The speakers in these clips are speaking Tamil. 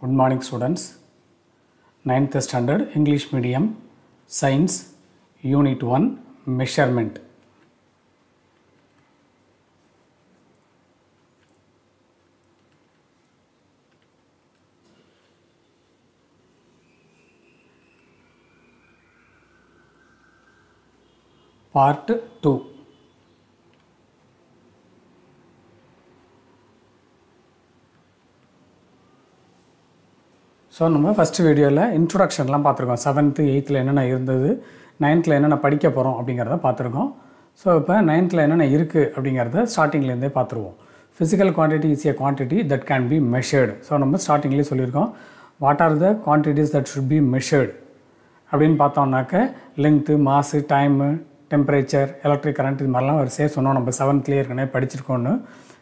Good morning students. 9th standard English medium science unit 1 measurement. Part 2. So நம்ம ஃபஸ்ட்டு வீடியோவில் இன்ட்ரொடக்ஷன்லாம் பார்த்துருக்கோம். 7th 8th என்னென்ன இருந்தது, 9th என்னென்ன படிக்க போகிறோம் அப்படிங்கிறத பார்த்துருக்கோம். ஸோ இப்போ 9th என்னென்ன இருக்குது அப்படிங்கிறத ஸ்டார்டிங்லேருந்தே பார்த்துருவோம். Physical quantity is a quantity that can be measured. So நம்ம ஸ்டார்டிங்லேயே சொல்லியிருக்கோம் what are the quantities that should be measured அப்படின்னு பார்த்தோம்னாக்க length, mass, time, temperature, electric current இது மாதிரிலாம் வரிசையாக சொன்னோம். நம்ம 7th ஏற்கனவே படிச்சிருக்கோன்னு.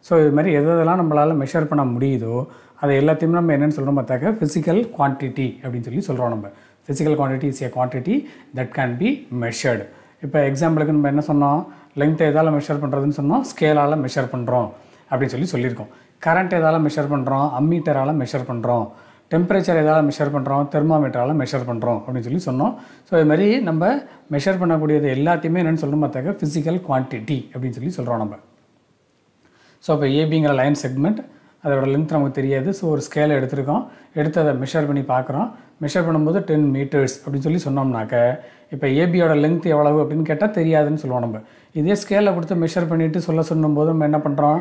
ஸோ இது மாதிரி எதெல்லாம் நம்மளால் மெஷர் பண்ண முடியுதோ அது எல்லாத்தையுமே நம்ம என்னென்னு சொல்கிறோம் பார்த்தாக்க ஃபிசிக்கல் குவான்டிட்டி அப்படின்னு சொல்லி சொல்கிறோம். நம்ம physical quantity is a quantity that can be measured. இப்போ எக்ஸாம்பிளுக்கு நம்ம என்ன சொன்னோம், லெங்க்த்தை எதால் மெஷர் பண்ணுறதுன்னு சொன்னோம், ஸ்கேலால் மெஷர் பண்ணுறோம் அப்படின்னு சொல்லியிருக்கோம். கரண்ட் எதால் மெஷர் பண்ணுறோம், அம்மீட்டரால் மெஷர் பண்ணுறோம். டெம்பரேச்சர் எதால் மெஷர் பண்ணுறோம், தெர்மாமீட்டரால் மெஷர் பண்ணுறோம் அப்படின்னு சொன்னோம். ஸோ இது மாதிரி நம்ம மெஷர் பண்ணக்கூடியது எல்லாத்தையுமே என்னென்னு சொல்லணும் பார்த்தாக்க ஃபிசிக்கல் குவான்டிட்டி அப்படின்னு சொல்கிறோம் நம்ம. ஸோ இப்போ ஏபிங்கிற லைன் செக்மெண்ட், அதோட லென்த் நமக்கு தெரியாது. ஸோ ஒரு ஸ்கேலை எடுத்துருக்கோம், எடுத்து அதை மெஷர் பண்ணி பார்க்குறோம். மெஷர் பண்ணும்போது 10 மீட்டர்ஸ் அப்படின்னு சொன்னோம்னாக்க இப்போ ஏபியோட லென்த் எவ்வளவு அப்படின்னு கேட்டால் தெரியாதுன்னு சொல்லுவோம் நம்ம. இதே ஸ்கேலில் கொடுத்து மெஷர் பண்ணிவிட்டு சொல்லும்போது நம்ம என்ன பண்ணுறோம்,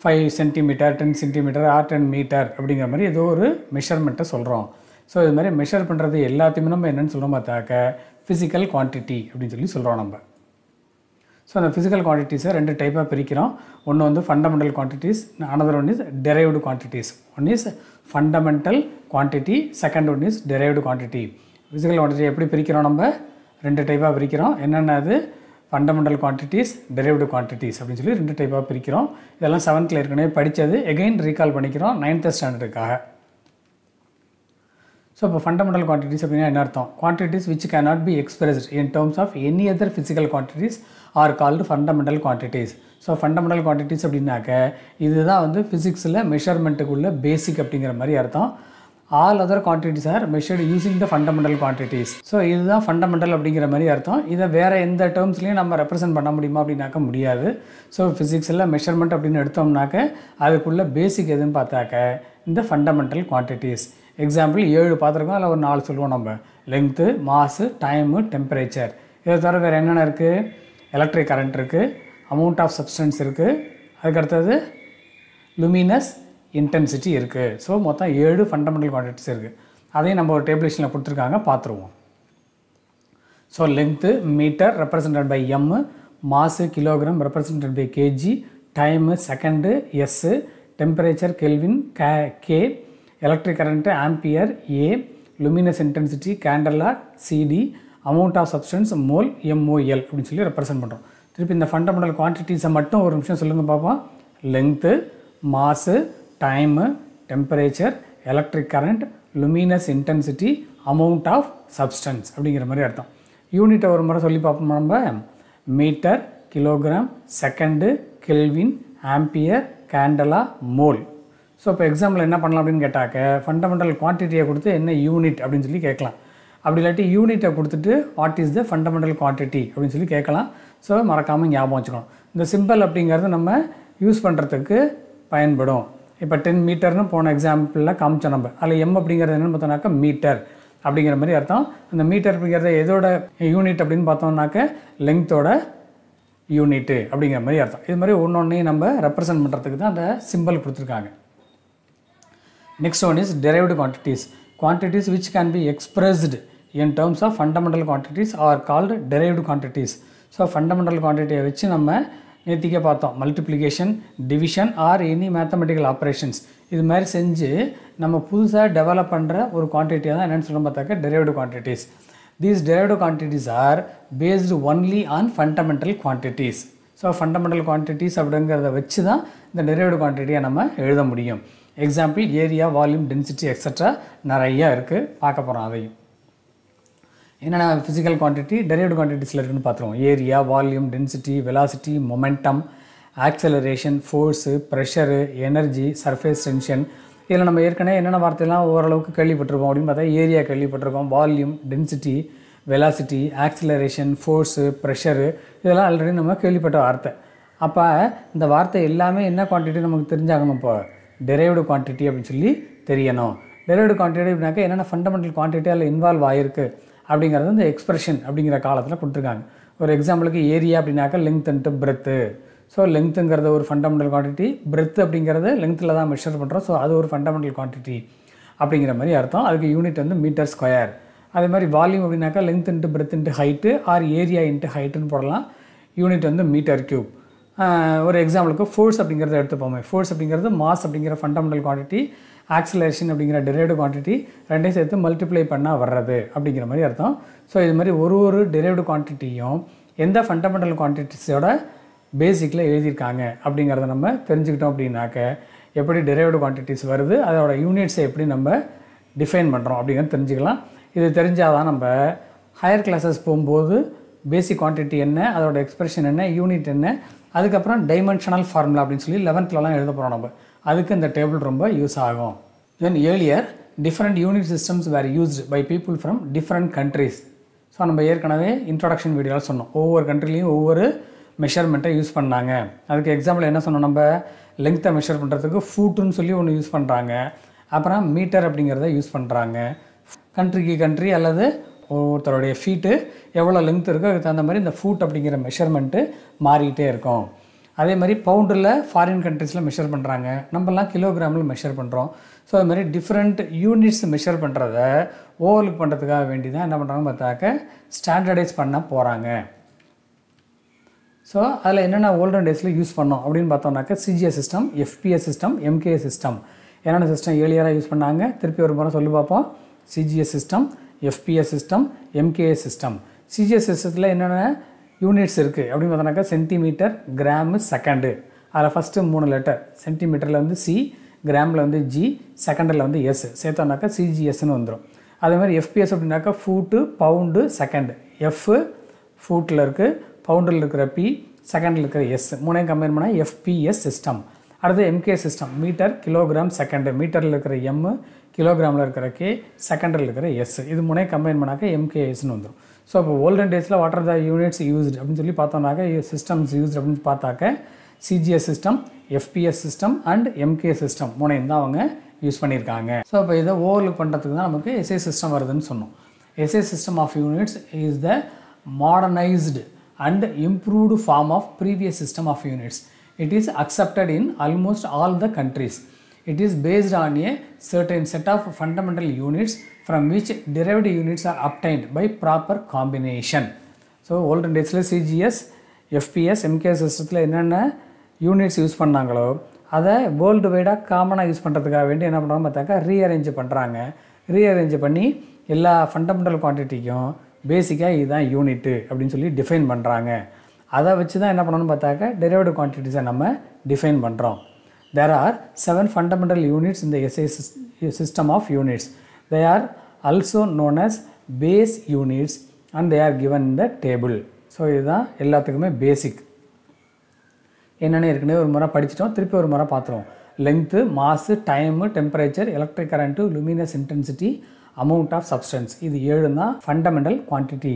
5 சென்டிமீட்டர், 10 சென்டிமீட்டர் ஆர் 10 மீட்டர் அப்படிங்கிற மாதிரி ஏதோ ஒரு மெஷர்மெண்ட்டை சொல்கிறோம். ஸோ இது மாதிரி மெஷர் பண்ணுறது எல்லாத்தையுமே நம்ம என்னென்னு சொல்கிறோம் பார்த்தாக்க ஃபிசிக்கல் குவான்டிட்டி அப்படின்னு சொல்கிறோம் நம்ம. ஸோ அந்த ஃபிசிக்கல் குவான்டிட்டிஸை 2 டைப்பாக பிரிக்கிறோம். ஒன்று வந்து fundamental quantities, another one is derived quantities. One is fundamental quantity, second one is derived quantity. Physical quantity எப்படி பிரிக்கிறோம், நம்ம 2 டைப்பாக பிரிக்கிறோம். என்னென்ன அது, ஃபண்டமெண்டல் குவான்டிட்டிஸ், டெரைவ்டு குவான்டிட்டிஸ் அப்படின்னு சொல்லி 2 டைப்பாக பிரிக்கிறோம். இதெல்லாம் 7th ஏற்கனவே படித்தது, எகைன் ரீகால் பண்ணிக்கிறோம் 9th ஸ்டாண்டர்டுக்காக. ஸோ இப்போ ஃபண்டமெண்டல் குவான்டிட்டிஸ் அப்படின்னா என்ன அர்த்தம், quantities which cannot be expressed in terms of any other physical quantities are called fundamental quantities. So fundamental quantities அப்படின்னாக்க இதுதான் வந்து ஃபிசிக்ஸில் மெஷர்மெண்ட்டுக்குள்ள பேசிக் அப்படிங்கிற மாதிரி அர்த்தம். All other quantities are measured using the fundamental quantities. So இதுதான் ஃபண்டமெண்டல் அப்படிங்கிற மாதிரி அர்த்தம். இதை வேறு எந்த டேர்ம்ஸ்லையும் நம்ம ரெப்ரசென்ட் பண்ண முடியுமா அப்படின்னாக்க முடியாது. ஸோ ஃபிசிக்ஸில் மெஷர்மெண்ட் அப்படின்னு எடுத்தோம்னாக்க அதுக்குள்ளே பேசிக் எதுன்னு பார்த்தாக்க இந்த ஃபண்டமெண்டல் குவான்டிட்டிஸ். எக்ஸாம்பிள் 7 பார்த்துருக்கோம், அதில் ஒரு 4 சொல்லுவோம் நம்ம. Length, mass, time, temperature. இதை தவிர வேறு என்னென்ன இருக்குது, எலக்ட்ரிக் கரண்ட் இருக்குது, அமௌண்ட் ஆஃப் சப்ஸ்டன்ஸ் இருக்குது, அதுக்கடுத்தது லுமினஸ் இன்டென்சிட்டி இருக்குது. ஸோ மொத்தம் 7 ஃபண்டமெண்டல் குவான்டிட்டிஸ் இருக்குது. அதையும் நம்ம ஒரு டேபிளேஷனில் கொடுத்துருக்காங்க, பார்த்துருவோம். So length metre represented by M, mass kilogram represented by KG, time second S, temperature kelvin K, electric current ampere A, luminous intensity candela CD, amount of substance mole M O L அப்படின்னு சொல்லி ரெப்ரசென்ட் பண்ணுறோம். திருப்பி இந்த ஃபண்டமெண்டல் குவான்டிட்டிஸை மட்டும் ஒரு நிமிஷம் சொல்லுங்கள் பார்ப்போம். Length, mass, time, temperature, electric current, luminous intensity, amount of substance அப்படிங்கிற மாதிரி அர்த்தம். யூனிட்டை ஒரு முறை சொல்லி பார்ப்போம் நம்ம. Metre, kilogram, second, kelvin, ampere, candela, mole. So இப்போ எக்ஸாம்பிள் என்ன பண்ணலாம் அப்படின்னு கேட்டாக்க ஃபண்டமெண்டல் குவான்டிட்டியை கொடுத்து என்ன யூனிட் அப்படின்னு சொல்லி கேட்கலாம். அப்படி இல்லாட்டி யூனிட்டை கொடுத்துட்டு what is the fundamental quantity அப்படின்னு சொல்லி கேட்கலாம். ஸோ மறக்காமல் ஞாபகம் வச்சுக்கணும். இந்த சிம்பிள் அப்படிங்கிறது நம்ம யூஸ் பண்ணுறதுக்கு பயன்படும். இப்போ 10 மீட்டர்னு போன எக்ஸாம்பிளில் காமிச்சோம் நம்ம. அதில் எம் அப்படிங்கிறது என்னென்னு பார்த்தோம்னாக்கா மீட்டர் அப்படிங்கிற மாதிரி அர்த்தம். அந்த மீட்டர் அப்படிங்கிறத எதோட யூனிட் அப்படின்னு பார்த்தோம்னாக்க லெங்க்த்தோட யூனிட்டு அப்படிங்கிற மாதிரி அர்த்தம். இது மாதிரி ஒன்றொன்றையும் நம்ம ரெப்ரசன்ட் பண்ணுறதுக்கு தான் அந்த சிம்பிள் கொடுத்துருக்காங்க. Next one is derived quantities. Quantities which can be expressed in terms of fundamental quantities are called derived quantities. So fundamental quantity வச்சு நம்ம நேத்திக்கே பார்த்தோம், multiplication, division or any mathematical operations இது மாதிரி செஞ்சு நம்ம புதுசாக டெவலப் பண்ணுற ஒரு குவான்டிட்டியாக தான் என்னென்னு சொல்ல பார்த்தாக்க derived quantities. These derived quantities are based only on fundamental quantities. So fundamental quantities அப்படிங்கிறத வச்சு தான் இந்த derived quantityயை நம்ம எழுத முடியும். Example area, volume, density extra நிறையா இருக்குது, பார்க்க போகிறோம். அதையும் என்னென்ன ஃபிசிக்கல் குவான்டிட்டி டெரைவ்டு குவான்டிட்டிஸில் இருக்குன்னு பார்த்துருவோம். Area, volume, density, velocity, momentum, acceleration, force, pressure, energy, surface tension, இதில் நம்ம ஏற்கனவே என்னென்ன வார்த்தையெல்லாம் ஓரளவுக்கு கேள்விப்பட்டிருக்கோம் அப்படின்னு பார்த்தா ஏரியா கேள்விப்பட்டிருக்கோம், volume, density, velocity, acceleration, force, pressure, இதெல்லாம் ஆல்ரெடி நம்ம கேள்விப்பட்ட வார்த்தை. அப்போ இந்த வார்த்தை எல்லாமே என்ன குவான்டிட்டி நமக்கு தெரிஞ்சாகணும். இப்போ டெரைவ்டு குவான்டிட்டி அப்படின்னு சொல்லி தெரியணும். டெரைவ்டு குவான்டிட்டி அப்படின்னாக்கா என்னென்ன ஃபண்டமெண்டல் குவான்டிட்டி அதில் இன்வால்வ் ஆகிருக்கு அப்படிங்கிறது இந்த எக்ஸ்பிரஷன் அப்படிங்கிற காலத்தில் கொடுத்துருக்காங்க. ஒரு எக்ஸாம்பிளுக்கு ஏரியா அப்படின்னாக்கா லெங்த் அண்ட் பிரெத்து. ஸோ லெங்க்த்துங்கிறது ஒரு ஃபண்டமெண்டல் குவான்டிட்டி, பிரெத் அப்படிங்கிறது லெங்த்தில் தான் மெஷர் பண்ணுறோம். ஸோ அது ஒரு ஃபண்டமெண்டல் குவான்டிட்டி அப்படிங்கிற மாதிரி அர்த்தம். அதுக்கு யூனிட் வந்து மீட்டர் ஸ்கொயர். அதே மாதிரி வால்யூம் அப்படின்னாக்கா length into breadth into height or area into ஹைட்டுன்னு போடலாம். யூனிட் வந்து மீட்டர் கியூப். ஒரு எக்ஸாம்பிளுக்கு ஃபோர்ஸ் அப்படிங்கிறத எடுத்துப்போமே. ஃபோர்ஸ் அப்படிங்கிறது மாஸ் அப்படிங்கிற ஃபண்டமெண்டல் குவான்டிட்டி, ஆக்சிலரேஷன் அப்படிங்கிற டெரைவ்டு குவான்டிட்டி, ரெண்டையும் சேர்த்து மல்டிப்ளை பண்ணால் வர்றது அப்படிங்கிற மாதிரி அர்த்தம். ஸோ இது மாதிரி ஒரு டெரைவ்டு குவான்டிட்டியும் எந்த ஃபண்டமெண்டல் குவான்டிட்டிஸோட பேசிக்கில் எழுதியிருக்காங்க அப்படிங்கிறத நம்ம தெரிஞ்சுக்கிட்டோம் அப்படின்னாக்க எப்படி டெரைவ்டு குவான்டிட்டிஸ் வருது, அதோட யூனிட்ஸை எப்படி நம்ம டிஃபைன் பண்ணுறோம் அப்படிங்கிறது தெரிஞ்சுக்கலாம். இது தெரிஞ்சால் தான் நம்ம ஹையர் கிளாஸஸ் போகும்போது பேசிக் குவான்டிட்டி என்ன, அதோட எக்ஸ்பிரஷன் என்ன, யூனிட் என்ன, அதுக்கப்புறம் டைமென்ஷனல் ஃபார்முலா அப்படின்னு சொல்லி 11th எழுத போகிறோம் நம்ம. அதுக்கு இந்த டேபிள் ரொம்ப யூஸ் ஆகும். Then earlier different unit systems were used by people from different countries. So நம்ம ஏற்கனவே இன்ட்ரொடக்ஷன் வீடியோவில் சொன்னோம், ஒவ்வொரு கண்ட்ரிலையும் ஒவ்வொரு மெஷர்மெண்ட்டை யூஸ் பண்ணாங்க. அதுக்கு எக்ஸாம்பிள் என்ன சொன்னோம், நம்ம லெங்க்த்தை மெஷர் பண்ணுறதுக்கு ஃபூட்டுன்னு சொல்லி ஒன்று யூஸ் பண்ணுறாங்க. அப்புறம் மீட்டர் அப்படிங்கிறத யூஸ் பண்ணுறாங்க. கண்ட்ரிக்கு கண்ட்ரி அல்லது ஒருத்தருடைய ஃபீட்டு எவ்வளோ லெங்த் இருக்கோ அதுக்கு தகுந்த மாதிரி இந்த ஃபூட் அப்படிங்கிற மெஷர்மெண்ட்டு மாறிக்கிட்டே இருக்கும். அதே மாதிரி பவுண்டில் ஃபாரின் கண்ட்ரீஸில் மெஷர் பண்ணுறாங்க, நம்மலாம் கிலோகிராமில் மெஷர் பண்ணுறோம். ஸோ அது மாதிரி டிஃப்ரெண்ட் யூனிட்ஸ் மெஷர் பண்ணுறத ஓவர்லுக் பண்ணுறதுக்காக வேண்டி தான் என்ன பண்ணுறாங்க பார்த்தாக்க ஸ்டாண்டர்டைஸ் பண்ண போகிறாங்க. ஸோ அதில் என்னென்ன ஓல்டன் டேஸில் யூஸ் பண்ணோம் அப்படின்னு பார்த்தோம்னாக்க CGS system, FPS system, MK system. என்னென்ன சிஸ்டம் ஏர்லியராக யூஸ் பண்ணாங்க திருப்பி ஒரு முறை சொல்லி பார்ப்போம். CGS system, FPS system, MK system. CGS சிஸ்டத்தில் என்னென்ன யூனிட்ஸ் இருக்குது அப்படின்னு பார்த்தோம்னாக்கா சென்டிமீட்டர், கிராமு, செகண்டு. அதில் ஃபஸ்ட்டு 3 லெட்டர், சென்டிமீட்டரில் வந்து சி, கிராமில் வந்து ஜி, செகண்டில் வந்து எஸ் சேர்த்தோம்னாக்கா சிஜிஎஸ்ன்னு வந்துடும். அதே மாதிரி எஃபிஎஸ் அப்படின்னாக்கா ஃபூட்டு, பவுண்டு, செகண்டு. எஃப் ஃபூட்டில் இருக்குது, பவுண்டில் இருக்கிற பி, செகண்டில் இருக்கிற எஸ், மூணையும் கம்பைன் பண்ணால் எஃபிஎஸ் சிஸ்டம். அடுத்து MK system, metre, kilogram, second. மீட்டரில் இருக்கிற எம், கிலோகிராமில் இருக்கிற கே, செகண்டில் இருக்கிற எஸ், இது மூணையும் கம்பைன் பண்ணாக்க எம்கேஎஸ்ன்னு வந்துடும். ஸோ இப்போ ஓல்டன் டேஸில் what are the units used அப்படின்னு சொல்லி பார்த்தோம்னாக்க சிஸ்டம்ஸ் யூஸ்டு அப்படின்னு பார்த்தாக்க CGS system, FPS system and MK system மூணையும் தான் அவங்க யூஸ் பண்ணியிருக்காங்க. ஸோ இப்போ இதை ஓவர்லுக் பண்ணுறதுக்கு தான் நமக்கு எஸ்ஐ சிஸ்டம் வருதுன்னு சொன்னோம். SI system of units is the modernized and improved form of previous system of units. It is accepted in almost all the countries. It is based on a certain set of fundamental units from which derived units are obtained by proper combination. So olden days CGS, FPS, MK சிஸ்டத்தில் என்னென்ன யூனிட்ஸ் யூஸ் பண்ணாங்களோ அதை வேர்ல்டு வைடாக காமனாக யூஸ் பண்ணுறதுக்காக வேண்டி என்ன பண்ணுறாங்க பார்த்தாக்கா ரீஅரேஞ்ச் பண்ணுறாங்க. ரீஅரேஞ்ச் பண்ணி எல்லா ஃபண்டமெண்டல் குவான்டிட்டிக்கும் பேசிக்காக இதுதான் யூனிட்டு அப்படின்னு சொல்லி டிஃபைன் பண்ணுறாங்க. அதை வச்சு தான் என்ன பண்ணணும்னு பார்த்தாக்க டெரைவ்டு குவான்டிட்டிஸை நம்ம டிஃபைன் பண்ணுறோம். தேர் ஆர் 7 ஃபண்டமெண்டல் யூனிட்ஸ் இந்த SI system of units. They are also known as base units and they are given in the table. So இதுதான் எல்லாத்துக்குமே பேசிக். என்னென்ன ஏற்கனவே ஒரு முறை படிச்சிட்டோம், திருப்பி ஒரு முறை பார்த்துருவோம். Length, mass, time, temperature, electric current, luminous intensity, amount of substance. இது 7 தான் ஃபண்டமெண்டல் குவான்டிட்டி.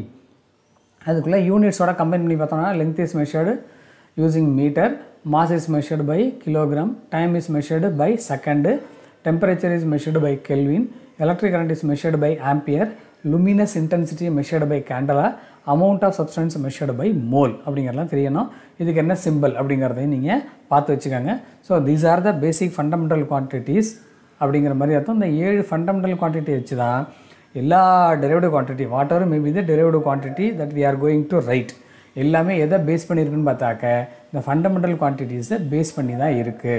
அதுக்குள்ளே யூனிட்ஸோட கம்பைன் பண்ணி பார்த்தோம்னா length is measured using metre, mass is measured by kilogram, time is measured by second, temperature is measured by kelvin, electric current is measured by ampere, luminous intensity measured by candela, amount of substance measured by mole அப்படிங்கறதெல்லாம் தெரியணும். இதுக்கு என்ன சிம்பல் அப்படிங்கறதையும் நீங்க பார்த்து வச்சுக்கங்க. So these are the basic fundamental quantities அப்படிங்கற மாதிரி அர்த்தம். இந்த 7 fundamental quantity வச்சு தான் எல்லா derived quantity whatever may be the derived quantity that we are going to write எல்லாமே எதை பேஸ் பண்ணிருக்குன்னு பார்த்தாக்க இந்த fundamental quantities பேஸ் பண்ணி தான் இருக்கு.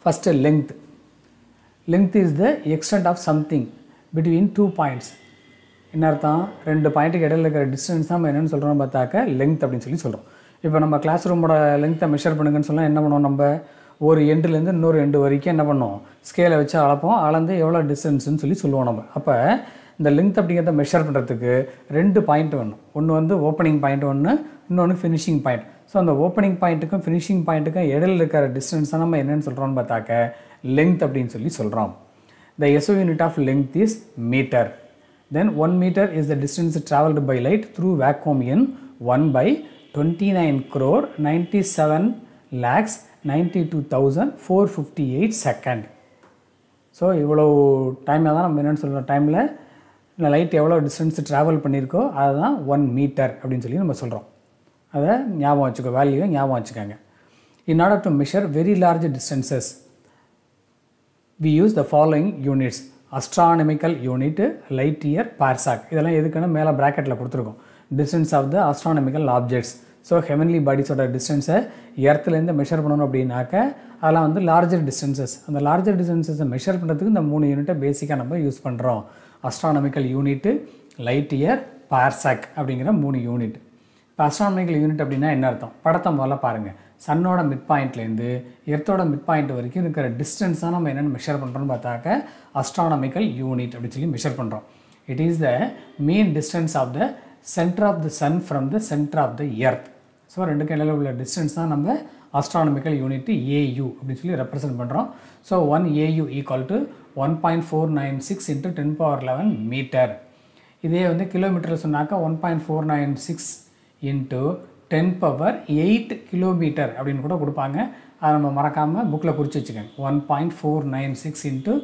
First length. Length is the extent of something between 2 points. என்ன அர்த்தம்? ரெண்டு பாயிண்ட்டுக்கு இடையில இருக்கிற டிஸ்டன்ஸ் தான் என்னன்னு சொல்கிறோம் பார்த்தாக்க லெங்த் அப்படின்னு சொல்லி சொல்கிறோம். இப்போ நம்ம கிளாஸ் ரூமோட லெங்த்தை மெஷர் பண்ணுங்கன்னு சொன்னால் என்ன பண்ணுவோம்? நம்ம ஒரு எண்டுலேருந்து இன்னொரு எண்டு வரைக்கும் என்ன பண்ணுவோம்? ஸ்கேலை வச்சு அளப்போம், அளந்து எவ்வளோ டிஸ்டன்ஸ்ன்னு சொல்லி சொல்லுவோம் நம்ம. அப்போ இந்த லெங்த் அப்படிங்கிறத மெஷர் பண்ணுறதுக்கு 2 பாயிண்ட் வேணும். ஒன்று வந்து ஓப்பனிங் பாயிண்ட், இன்னொன்று ஃபினிஷிங் பாயிண்ட். ஸோ அந்த ஓப்பனிங் பாயிண்ட்டுக்கும் ஃபினிஷிங் பாயிண்ட்டுக்கும் இடையில இருக்கிற டிஸ்டன்ஸ் தான் நம்ம என்னென்னு சொல்கிறோம்னு பார்த்தாக்க length அப்படின்னு சொல்லி சொல்கிறோம். The SO unit of length is meter. Then 1 meter is the distance traveled by light through vacuum in 1 by 29 crore 97 lakhs 92,458 second. So இவ்வளோ டைமில் தான் நம்ம என்னென்னு சொல்கிறோம், டைமில் இந்த லைட் எவ்வளோ டிஸ்டன்ஸ் ட்ராவல் பண்ணியிருக்கோ அதுதான் 1 மீட்டர் அப்படின்னு சொல்லி நம்ம சொல்கிறோம். அதை ஞாபகம் வச்சுக்கோ, வேல்யூவை ஞாபகம் வச்சுக்கோங்க. In order to measure very large distances, we use the following units. Astronomical unit, light year, parsec. இதெல்லாம் எதுக்குன்னா மேலே ப்ராக்கெட்டில் கொடுத்துருக்கோம். Distance of the astronomical objects. So heavenly பாடிஸோட டிஸ்டன்ஸை எர்த்துலேருந்து மெஷர் பண்ணணும் அப்படின்னாக்க அதெல்லாம் வந்து லார்ஜர் டிஸ்டன்சஸ். அந்த லார்ஜர் டிஸ்டன்ஸஸை மெஷர் பண்ணுறதுக்கு இந்த 3 யூனிட்டை பேசிக்காக நம்ம யூஸ் பண்ணுறோம். Astronomical unit, light year, parsec அப்படிங்கிற 3 யூனிட். இப்போ அஸ்ட்ரானமிக்கல் யூனிட் அப்படின்னா என்ன அர்த்தம்? படத்தை முதல்ல பாருங்கள். சன்னோட மிட் பாயிண்ட்லேருந்து எர்த்தோட மிட் பாயிண்ட் வரைக்கும் இருக்கிற டிஸ்டன்ஸ் தான் நம்ம என்னென்னு மெஷர் பண்ணுறோன்னு பார்த்தாக்க அஸ்ட்ரானமிக்கல் யூனிட் அப்படின்னு சொல்லி மெஷர் பண்ணுறோம். It is the mean distance of the centre of the sun from the centre of the earth. So ரெண்டுக்கு இடையில உள்ள டிஸ்டன்ஸ் தான் நம்ம அஸ்ட்ரானமிக்கல் யூனிட் AU அப்படின்னு சொல்லி ரெப்ரசென்ட் பண்ணுறோம். So 1 AU equal to 1.496 × 10⁻11 metre. இதே வந்து கிலோமீட்டரில் சொன்னாக்கா 1.496 × 10⁸ கிலோமீட்டர் அப்படின்னு கூட கொடுப்பாங்க. அதை நம்ம மறக்காமல் புக்கில் குறித்து வச்சுக்கோங்க. 1.496 ×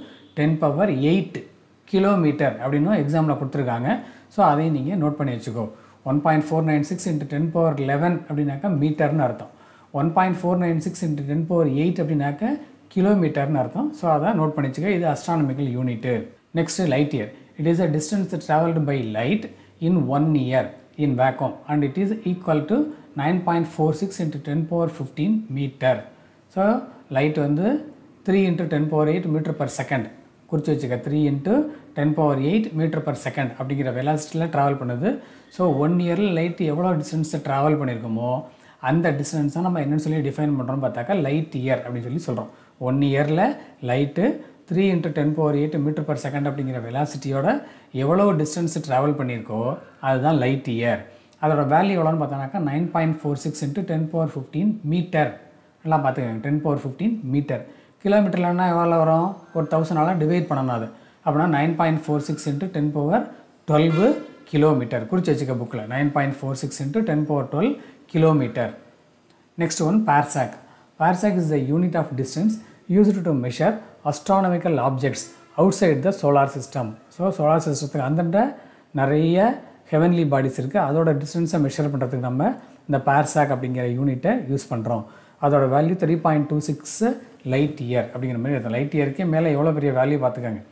10⁸ கிலோமீட்டர் அப்படின்னு எக்ஸாமில் கொடுத்துருக்காங்க. ஸோ அதையும் நீங்கள் நோட் பண்ணி வச்சுக்கோ. 1.496 × 10⁻11 அப்படின்னாக்கா மீட்டர்னு அர்த்தம். 1.496 × 10⁸ அப்படின்னாக்கா கிலோமீட்டர்னு அர்த்தம். ஸோ அதை நோட் பண்ணி வச்சுக்க. இது astronomical unit. Next light year. It is a distance travelled by light in 1 year in vacuum and it is equal to 9.46 × 10⁻15 meter. So light வந்து 3 × 10⁸ மீட்டர் பர் செகண்ட் குறித்து வச்சுக்க. 3 × 10⁸ மீட்டர் பர் செகண்ட் அப்படிங்கிற வெலாசிட்டியில் ட்ராவல் பண்ணுது. ஸோ 1 இயரில் லைட் எவ்வளோ டிஸ்டன்ஸை ட்ராவல் பண்ணியிருக்கோமோ அந்த டிஸ்டன்ஸ் தான் நம்ம என்னென்னு சொல்லி டிஃபைன் பண்ணுறோம்னு பார்த்தாக்கா லைட் இயர் அப்படின்னு சொல்லி சொல்கிறோம். 1 இயரில் லைட்டு 3 × 10⁸ மீட்டர் பர் செகண்ட் அப்படிங்கிற வெலாசிட்டியோட எவ்வளோ டிஸ்டன்ஸ் ட்ராவல் பண்ணியிருக்கோ அதுதான் லைட் இயர். அதோட வேல்யூ எவ்வளோன்னு பார்த்தோன்னாக்கா 9.46 × 10⁻15 மீட்டர். எல்லாம் பார்த்துக்கோங்க, 10⁻15 மீட்டர். கிலோமீட்டர்லன்னா எவ்வளோ வரும்? ஒரு 1000ஆல் டிவைட் பண்ணணும். அது அப்படின்னா 9.46 × 10⁻12 கிலோமீட்டர் குறித்து வச்சுக்க புக்கில். 9.46 × 10⁻12 kilometre. Next one parsec. Parsec is the unit of distance used to measure astronomical objects outside the solar system. So solar சிஸ்டத்துக்கு அந்தண்ட நிறைய ஹெவன்லி பாடிஸ் இருக்குது. அதோட டிஸ்டன்ஸை மெஷர் பண்ணுறதுக்கு நம்ம இந்த பார்செக் அப்படிங்கிற யூனிட்டை யூஸ் பண்ணுறோம். அதோட வேல்யூ 3.26 லைட் இயர் அப்படிங்கிற மாதிரி இருக்கும். லைட் இயருக்கே மேலே எவ்வளோ பெரிய வேல்யூ பார்த்துக்கோங்க.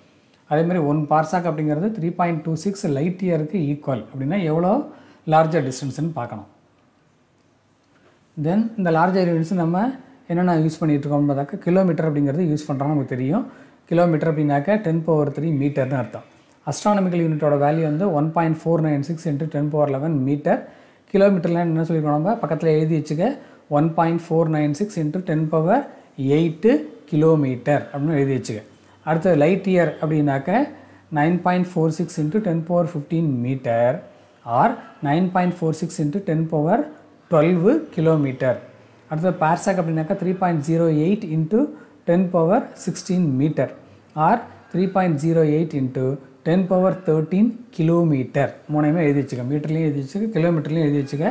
அதேமாதிரி 1 பார்செக் அப்படிங்கிறது 3.26 லைட் இயருக்கு ஈக்குவல். அப்படின்னா எவ்வளோ லார்ஜர் டிஸ்டன்ஸ்னு பார்க்கணும். தென் இந்த லார்ஜர் யூனிட்ஸ் நம்ம என்னென்ன யூஸ் பண்ணிகிட்ருக்கோம்னு பார்த்தாக்கா கிலோமீட்டர் அப்படிங்கிறது யூஸ் பண்ணுறோம். நமக்கு தெரியும் கிலோமீட்டர் அப்படின்னாக்கா 10⁻3 மீட்டர்னு அர்த்தம். அஸ்ட்ரானமிக்கல் யூனிட்டோட வேல்யூ வந்து 1.496 × 10⁻11 மீட்டர். கிலோமீட்டரில் என்ன சொல்லியிருக்கோம் நம்ம பக்கத்தில் எழுதி வச்சுக்க. 1.496 × 10⁸ கிலோமீட்டர் அப்படின்னு எழுதி வச்சுக்க. அடுத்தது லைட் இயர் அப்படின்னாக்க 9.46 × 10⁻15 மீட்டர் ஆர் 9.46 × 10⁻12 கிலோமீட்டர். அடுத்தது பார்செக் அப்படின்னாக்கா 3.08 × 10⁻16 மீட்டர் ஆர் 3.08 × 10⁻13 கிலோமீட்டர். மூணையுமே எழுதி வச்சுக்க. மீட்டர்லேயும் எழுதி வச்சுக்க, கிலோமீட்டர்லேயும் எழுதி வச்சுக்க.